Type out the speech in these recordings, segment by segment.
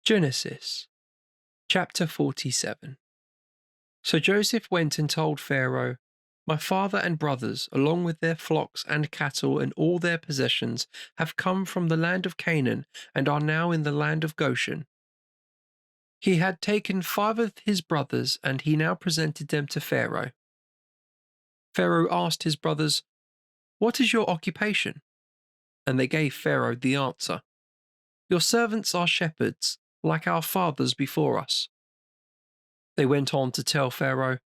Genesis chapter 47. So Joseph went and told Pharaoh, "My father and brothers, along with their flocks and cattle and all their possessions, have come from the land of Canaan and are now in the land of Goshen." He had taken 5 of his brothers, and he now presented them to Pharaoh. Pharaoh asked his brothers, "What is your occupation?" And they gave Pharaoh the answer, "Your servants are shepherds, like our fathers before us." They went on to tell Pharaoh,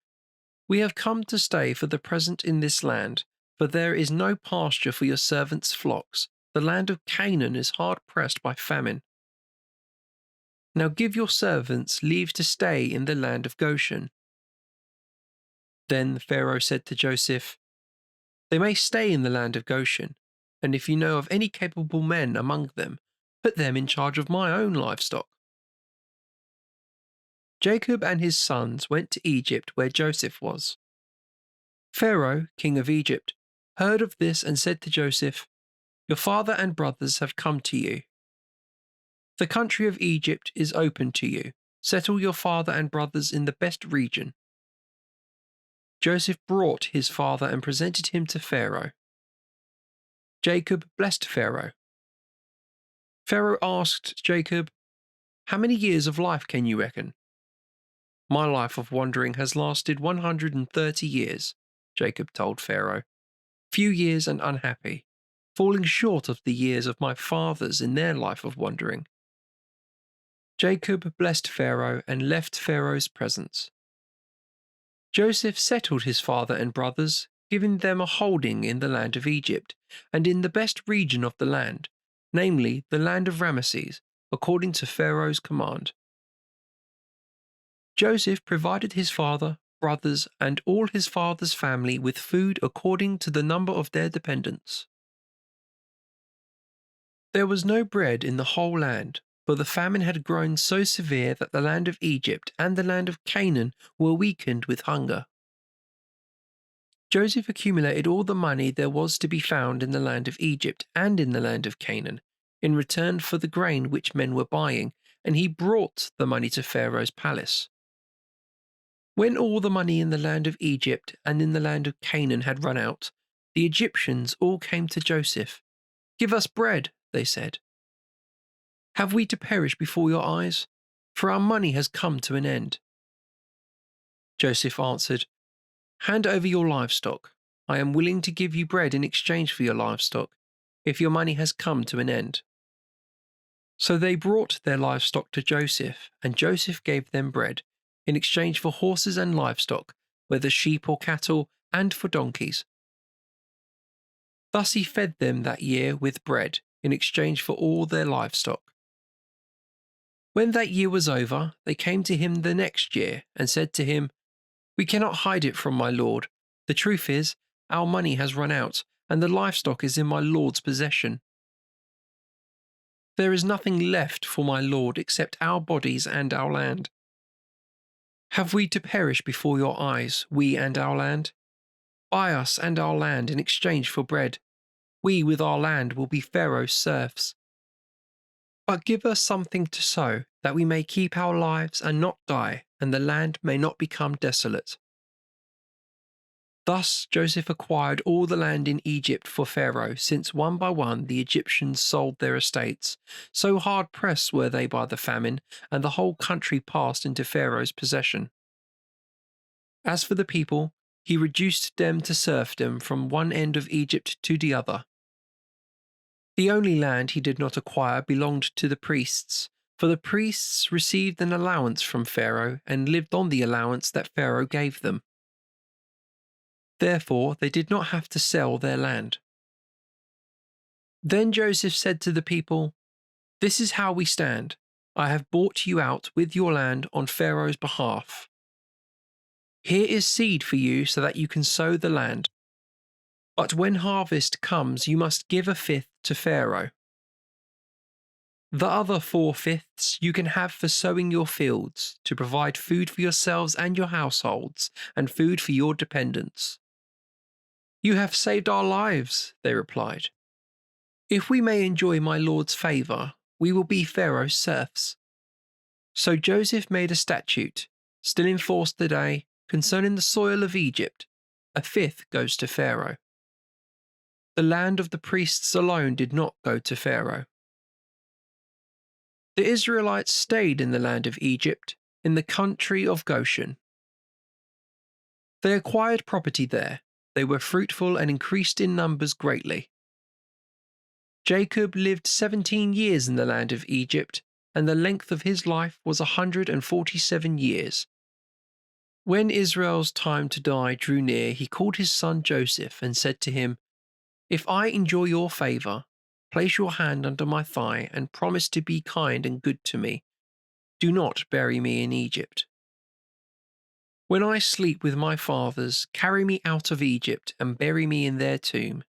"We have come to stay for the present in this land, for there is no pasture for your servants' flocks. The land of Canaan is hard pressed by famine. Now give your servants leave to stay in the land of Goshen." Then Pharaoh said to Joseph, "They may stay in the land of Goshen, and if you know of any capable men among them, put them in charge of my own livestock." Jacob and his sons went to Egypt where Joseph was. Pharaoh, king of Egypt, heard of this and said to Joseph, "Your father and brothers have come to you. The country of Egypt is open to you. Settle your father and brothers in the best region." Joseph brought his father and presented him to Pharaoh. Jacob blessed Pharaoh. Pharaoh asked Jacob, "How many years of life can you reckon?" "My life of wandering has lasted 130 years, Jacob told Pharaoh. "Few years and unhappy, falling short of the years of my fathers in their life of wandering." Jacob blessed Pharaoh and left Pharaoh's presence. Joseph settled his father and brothers, giving them a holding in the land of Egypt, and in the best region of the land, namely the land of Ramesses, according to Pharaoh's command. Joseph provided his father, brothers, and all his father's family with food according to the number of their dependents. There was no bread in the whole land, for the famine had grown so severe that the land of Egypt and the land of Canaan were weakened with hunger. Joseph accumulated all the money there was to be found in the land of Egypt and in the land of Canaan, in return for the grain which men were buying, and he brought the money to Pharaoh's palace. When all the money in the land of Egypt and in the land of Canaan had run out, the Egyptians all came to Joseph. "Give us bread," they said. "Have we to perish before your eyes? For our money has come to an end." Joseph answered, "Hand over your livestock. I am willing to give you bread in exchange for your livestock, if your money has come to an end." So they brought their livestock to Joseph, and Joseph gave them bread, in exchange for horses and livestock, whether sheep or cattle, and for donkeys. Thus he fed them that year with bread, in exchange for all their livestock. When that year was over, they came to him the next year, and said to him, "We cannot hide it from my lord. The truth is, our money has run out, and the livestock is in my lord's possession. There is nothing left for my lord except our bodies and our land. Have we to perish before your eyes, we and our land? Buy us and our land in exchange for bread. We with our land will be Pharaoh's serfs. But give us something to sow, that we may keep our lives and not die, and the land may not become desolate." Thus Joseph acquired all the land in Egypt for Pharaoh, since one by one the Egyptians sold their estates. So hard pressed were they by the famine, and the whole country passed into Pharaoh's possession. As for the people, he reduced them to serfdom from one end of Egypt to the other. The only land he did not acquire belonged to the priests, for the priests received an allowance from Pharaoh and lived on the allowance that Pharaoh gave them. Therefore they did not have to sell their land. Then Joseph said to the people, "This is how we stand. I have bought you out with your land on Pharaoh's behalf. Here is seed for you so that you can sow the land. But when harvest comes, you must give a fifth to Pharaoh. The other 4/5 you can have for sowing your fields, to provide food for yourselves and your households, and food for your dependents." "You have saved our lives," they replied. "If we may enjoy my lord's favour, we will be Pharaoh's serfs." So Joseph made a statute, still in force today, concerning the soil of Egypt. A fifth goes to Pharaoh. The land of the priests alone did not go to Pharaoh. The Israelites stayed in the land of Egypt, in the country of Goshen. They acquired property there. They were fruitful and increased in numbers greatly. Jacob lived 17 years in the land of Egypt, and the length of his life was 147 years. When Israel's time to die drew near, he called his son Joseph and said to him, "If I enjoy your favor, place your hand under my thigh and promise to be kind and good to me. Do not bury me in Egypt. When I sleep with my fathers, carry me out of Egypt and bury me in their tomb."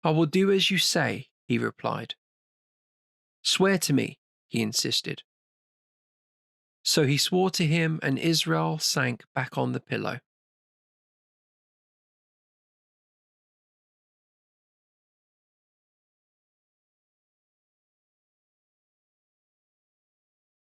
"I will do as you say," he replied. "Swear to me," he insisted. So he swore to him, and Israel sank back on the pillow.